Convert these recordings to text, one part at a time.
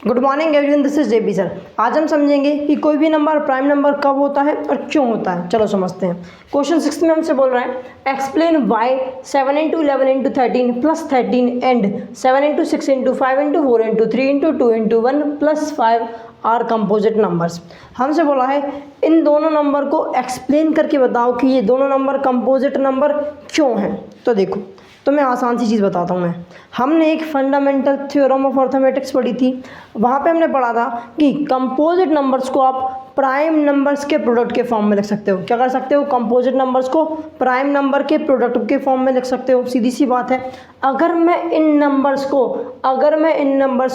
Good morning everyone, this is JP sir. आज हम समझेंगे कि कोई भी नंबर प्राइम नंबर कब होता है और क्यों होता है। चलो समझते हैं। क्वेश्चन 6 में हमसे बोल रहा है explain why 7 into 11 into 13 plus 13 and 7 into 6 into 5 into 4 into 3 into 2 into 1 plus 5 are composite numbers. हमसे बोला है इन दोनों नंबर को एक्सप्लेन करके बताओ कि ये दोनों नंबर कंपोजिट नंबर क्यों हैं। तो देखो, तो मैं आसान सी चीज़ बताता हूँ। हमने एक फंडामेंटल थ्योरम ऑफ अर्थमेटिक्स पढ़ी थी। वहाँ पे हमने पढ़ा था कि कंपोजिट नंबर्स को आप प्राइम नंबर्स के प्रोडक्ट के फॉर्म में लिख सकते हो। क्या कर सकते हो? कंपोजिट नंबर्स को प्राइम नंबर के प्रोडक्ट के फॉर्म में लिख सकते हो। सीधी सी बात है। अगर मैं इन नंबर्स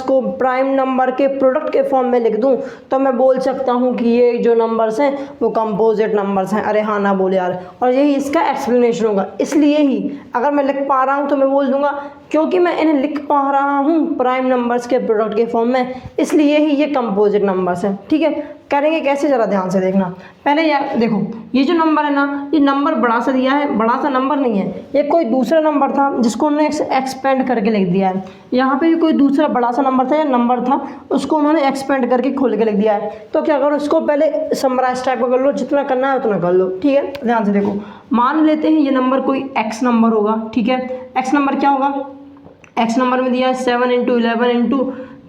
को प्राइम नंबर के प्रोडक्ट के फॉर्म में लिख दूं तो मैं बोल सकता हूं कि ये जो नंबर्स हैं वो कंपोजिट नंबर्स हैं। अरे हाँ ना बोले यार। और यही इसका एक्सप्लेनेशन होगा। इसलिए ही अगर मैं लिख पा रहा हूं तो मैं बोल दूंगा क्योंकि मैं इन्हें लिख पा रहा हूं प्राइम नंबर्स के प्रोडक्ट के फॉर्म में, इसलिए ही ये कंपोजिट नंबर्स हैं। ठीक है, करेंगे कैसे ज़रा ध्यान से देखना। पहले यार देखो, ये जो नंबर है ना, ये नंबर बड़ा सा दिया है, बड़ा सा नंबर नहीं है। ये कोई दूसरा नंबर था जिसको उन्होंने एक्सपेंड करके लिख दिया है। यहाँ पे भी कोई दूसरा बड़ा सा नंबर था या नंबर था, उसको उन्होंने एक्सपेंड करके खोल के लिख दिया है। तो क्या करो, इसको पहले समराइज टाइप का कर लो, जितना करना है उतना कर लो। ठीक है, ध्यान से देखो। मान लेते हैं ये नंबर कोई एक्स नंबर होगा। ठीक है, एक्स नंबर क्या होगा? एक्स नंबर में दिया है 7 इंटू 11 इंटू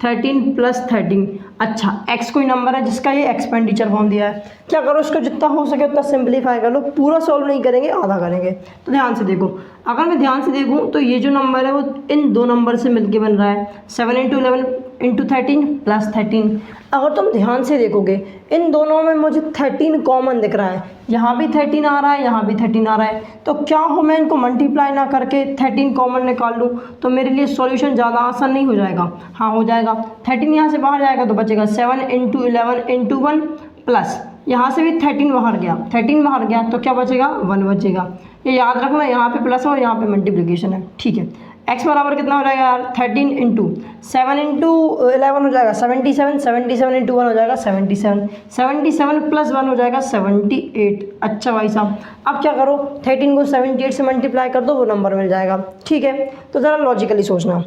13 प्लस 13। अच्छा, एक्स कोई नंबर है जिसका ये एक्सपेंडिचर फॉर्म दिया है। क्या करो, इसको जितना हो सके उतना सिंप्लीफाई कर लो। पूरा सॉल्व नहीं करेंगे, आधा करेंगे। तो ध्यान से देखो, अगर मैं ध्यान से देखूं तो ये जो नंबर है वो इन दो नंबर से मिलके बन रहा है 7 इंटू 11 इंटू 13 प्लस 13। अगर तुम ध्यान से देखोगे इन दोनों में मुझे 13 कॉमन दिख रहा है। यहाँ भी 13 आ रहा है, यहाँ भी 13 आ रहा है। तो क्या हो, मैं इनको मल्टीप्लाई ना करके 13 कॉमन निकाल लूँ तो मेरे लिए सॉल्यूशन ज़्यादा आसान नहीं हो जाएगा? हाँ हो जाएगा। 13 यहाँ से बाहर जाएगा तो बचेगा 7 इंटू 11 इंटू 1 प्लस यहाँ से भी 13 बाहर गया, 13 बाहर गया तो क्या बचेगा? 1 बचेगा। ये याद रखना, यहाँ पे प्लस है और यहाँ पे मल्टीप्लिकेशन है। ठीक है, x बराबर कितना हो जाएगा यार? 13 इंटू 7 इंटू 11 हो जाएगा 77, 77 इंटू 1 हो जाएगा 77, 77 प्लस 1 हो जाएगा 78। अच्छा भाई साहब, अब क्या करो, 13 को 78 से मल्टीप्लाई कर दो, वो नंबर मिल जाएगा। ठीक है, तो ज़रा लॉजिकली सोचना।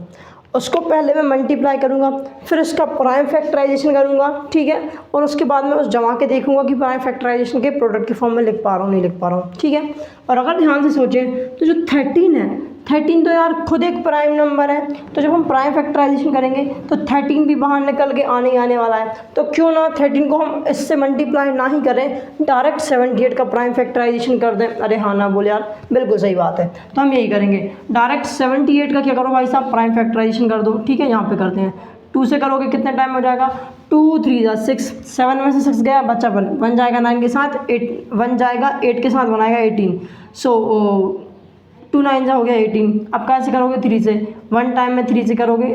उसको पहले मैं मल्टीप्लाई करूँगा, फिर उसका प्राइम फैक्टराइजेशन करूँगा। ठीक है, और उसके बाद में उस जमा के देखूँगा कि प्राइम फैक्टराइजेशन के प्रोडक्ट के फॉर्म में लिख पा रहा हूँ नहीं लिख पा रहा हूँ। ठीक है, और अगर ध्यान से सोचें तो जो 13 है, 13 तो यार खुद एक प्राइम नंबर है। तो जब हम प्राइम फैक्टराइजेशन करेंगे तो 13 भी बाहर निकल के आने वाला है। तो क्यों ना 13 को हम इससे मल्टीप्लाई ना ही करें, डायरेक्ट 78 का प्राइम फैक्टराइजेशन कर दें। अरे हाँ ना बोले यार, बिल्कुल सही बात है। तो हम यही करेंगे, डायरेक्ट 78 का क्या करो भाई साहब, प्राइम फैक्टराइजेशन कर दो। ठीक है, यहाँ पे करते हैं। 2 से करोगे कितने टाइम हो जाएगा? 2 3 6, 7 में से 6 गया, बच्चा 1 जाएगा 9 के साथ, 8 1 जाएगा, 8 के साथ बनाएगा 18। सो 2 9 हो गया 18। अब कैसे करोगे? 3 से 1 टाइम में 3 से करोगे,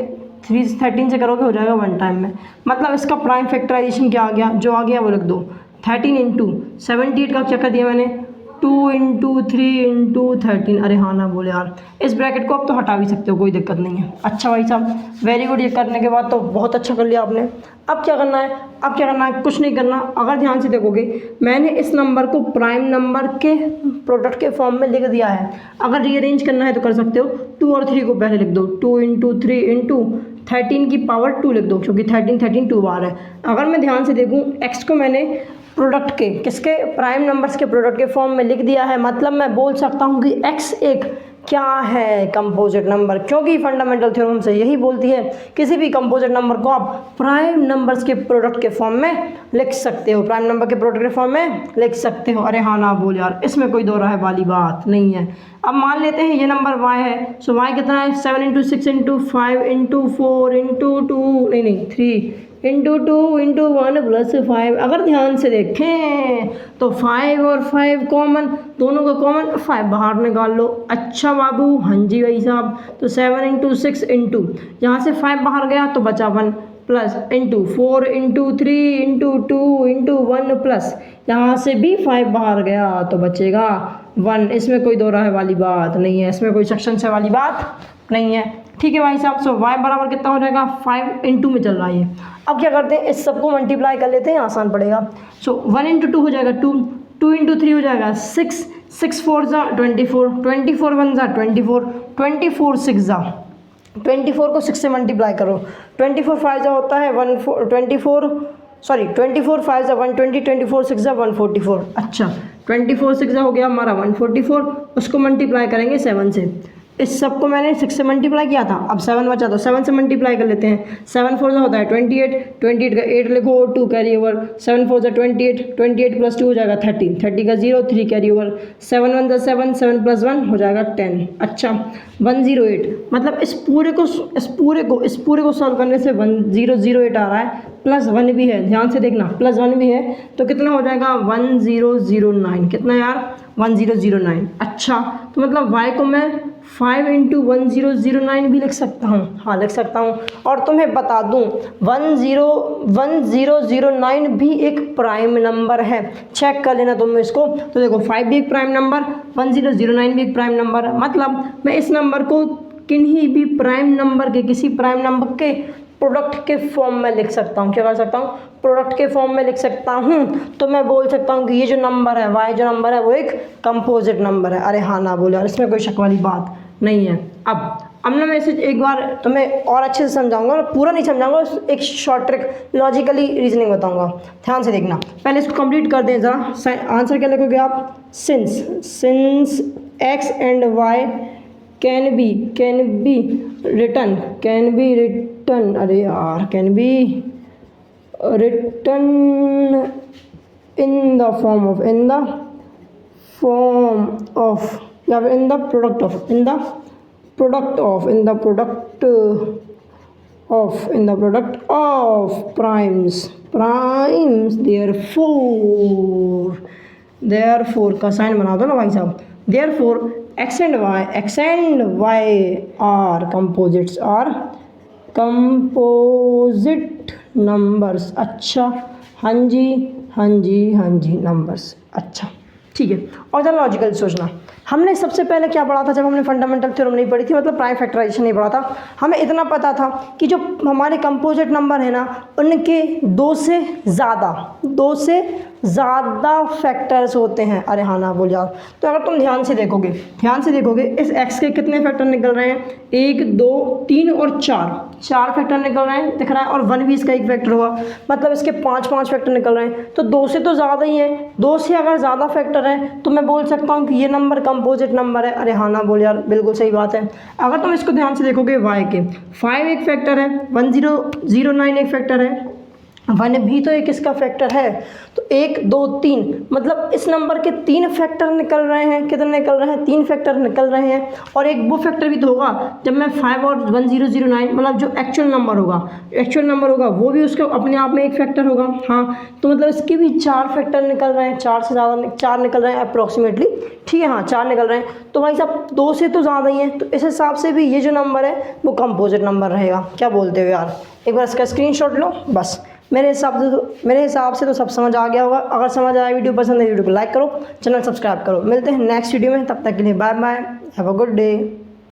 13 से करोगे हो जाएगा 1 टाइम में। मतलब इसका प्राइम फैक्टराइजेशन क्या आ गया? जो आ गया वो लिख दो। 13 इंटू 78 का क्या कर दिया मैंने? 2 इंटू 3 इंटू 13। अरे हाँ ना बोले यार। इस ब्रैकेट को अब तो हटा भी सकते हो, कोई दिक्कत नहीं है। अच्छा भाई साहब, वेरी गुड। ये करने के बाद तो बहुत अच्छा कर लिया आपने। अब क्या करना है? अब क्या करना है? कुछ नहीं करना। अगर ध्यान से देखोगे, मैंने इस नंबर को प्राइम नंबर के प्रोडक्ट के फॉर्म में लिख दिया है। अगर रीअरेंज करना है तो कर सकते हो। 2 और 3 को पहले लिख दो। 2 इंटू 3 इंटू 13 की पावर 2 लिख दो, क्योंकि 13 2 बार है। अगर मैं ध्यान से देखूँ, एक्स को मैंने प्रोडक्ट के किसके प्राइम नंबर्स के प्रोडक्ट के फॉर्म में लिख दिया है। मतलब मैं बोल सकता हूँ कि x एक क्या है? Composite number. क्योंकि फंडामेंटल थ्योरम से यही बोलती है किसी भी कंपोजिट नंबर को आप प्राइम नंबर्स के प्रोडक्ट के फॉर्म में लिख सकते हो, प्राइम नंबर के प्रोडक्ट के फॉर्म में लिख सकते हो। अरे हाँ ना बोल यार, इसमें कोई दो राय वाली बात नहीं है। अब मान लेते हैं ये नंबर y है। सो y कितना है? 7 इंटू 6 इंटू 5 इंटू 4 इंटू 2 नहीं 3 इंटू 2 इंटू 1 प्लस 5। अगर ध्यान से देखें तो 5 और 5 कॉमन, दोनों का कॉमन 5 बाहर निकाल लो। अच्छा बाबू, हाँ जी भाई साहब। तो 7 इंटू 6 इंटू यहाँ से 5 बाहर गया तो बचा 1 plus into 4 into 3 into 2 into 1 plus यहाँ से भी 5 बाहर गया तो बचेगा 1। इसमें कोई दो राय वाली बात नहीं है, इसमें कोई सेक्शन से वाली बात नहीं है। ठीक है भाई साहब। सो y बराबर कितना हो जाएगा? 5 इंटू में चल रहा है। अब क्या करते हैं, इस सबको मल्टीप्लाई कर लेते हैं, आसान पड़ेगा। सो 1 इंटू 2 हो जाएगा 2, 2 इंटू 3 हो जाएगा 6, 6 4 जा 24, 24 1 जा 24, 24 6 जा 24 को 6 से मल्टीप्लाई करो, 24 5 होता है 24 5 120, 24 6 144। अच्छा 24 6 हो गया हमारा 144, उसको मल्टीप्लाई करेंगे 7 से। इस सब को मैंने 6 से मल्टीप्लाई किया था, अब 7 बचा तो 7 से मल्टीप्लाई कर लेते हैं। 7 4 होता है 28, 28 का 8 लिखो और 2 कैरी ओवर, 7 4 28, 28 प्लस 2 हो जाएगा 30, 30 का 0 3 कैरी ओवर, 7 1 7, 7 प्लस 1 हो जाएगा 10। अच्छा 108, मतलब इस पूरे को सॉल्व करने से 1008 आ रहा है, प्लस 1 भी है, ध्यान से देखना प्लस 1 भी है, तो कितना हो जाएगा 1009। कितना यार 1009। अच्छा तो मतलब y को मैं 5 × 1009 भी लिख सकता हूँ, हाँ लिख सकता हूँ। और तुम्हें बता दूँ 1009 भी एक प्राइम नंबर है, चेक कर लेना तुम इसको। तो देखो 5 भी एक प्राइम नंबर, 1009 भी एक प्राइम नंबर है, मतलब मैं इस नंबर को किन्हीं भी प्राइम नंबर के, किसी प्राइम नंबर के प्रोडक्ट के फॉर्म में लिख सकता हूँ। क्या कर सकता हूँ? प्रोडक्ट के फॉर्म में लिख सकता हूँ। तो मैं बोल सकता हूँ कि ये जो नंबर है y जो नंबर है वो एक कंपोजिट नंबर है। अरे हाँ ना बोले, और इसमें कोई शक वाली बात नहीं है। अब ना मैं इसे एक बार तुम्हें और अच्छे से समझाऊंगा, और पूरा नहीं समझाऊंगा, एक शॉर्ट ट्रिक लॉजिकली रीजनिंग बताऊंगा, ध्यान से देखना। पहले इसको कंप्लीट कर दें ज़रा। आंसर क्या लिखोगे आप? Since x and y can be written, अरे यार can be written in the form of या in the product of primes. Therefore का साइन बना दो ना भाई साहब। Therefore x and y are composite numbers। अच्छा हाँ जी नंबर्स। अच्छा ठीक है, और ज़रा लॉजिकल सोचना। हमने सबसे पहले क्या पढ़ा था जब हमने फंडामेंटल थ्योरम नहीं पढ़ी थी, मतलब प्राइम फैक्टराइजेशन नहीं पढ़ा था? हमें इतना पता था कि जो हमारे कंपोजिट नंबर है ना, उनके दो से ज़्यादा फैक्टर्स होते हैं। अरे हाँ ना बोल यार। तो अगर तुम ध्यान से देखोगे इस x के कितने फैक्टर निकल रहे हैं? 1 2 3 और 4 फैक्टर निकल रहे हैं, दिख रहा है। और 1 भी इसका एक फैक्टर हुआ, मतलब इसके 5 फैक्टर निकल रहे हैं। तो 2 से तो ज़्यादा ही है, 2 से अगर ज़्यादा फैक्टर है तो मैं बोल सकता हूँ कि ये नंबर कंपोजिट नंबर है। अरे हाँ ना बोल यार, बिल्कुल सही बात है। अगर तुम इसको ध्यान से देखोगे, y के 5 एक फैक्टर है, 1009 एक फैक्टर है, 1 भी तो एक इसका फैक्टर है। तो 1 2 3, मतलब इस नंबर के 3 फैक्टर निकल रहे हैं। कितने निकल रहे हैं? 3 फैक्टर निकल रहे हैं। और एक वो फैक्टर भी तो होगा जब मैं 5 और 1009, मतलब जो एक्चुअल नंबर होगा वो भी उसके अपने आप में एक फैक्टर होगा। हाँ, तो मतलब इसके भी 4 फैक्टर निकल रहे हैं, 4 से ज़्यादा 4 निकल रहे हैं अप्रॉक्सीमेटली। ठीक है, हाँ 4 निकल रहे हैं। तो भाई साहब 2 से तो ज़्यादा ही है, तो इस हिसाब से भी ये जो नंबर है वो कंपोजिट नंबर रहेगा। क्या बोलते हो यार? एक बार इसका स्क्रीनशॉट लो बस। मेरे हिसाब से तो सब समझ आ गया होगा। अगर समझ आया, वीडियो पसंद है, वीडियो को लाइक करो, चैनल सब्सक्राइब करो। मिलते हैं नेक्स्ट वीडियो में, तब तक के लिए bye bye, have a good day.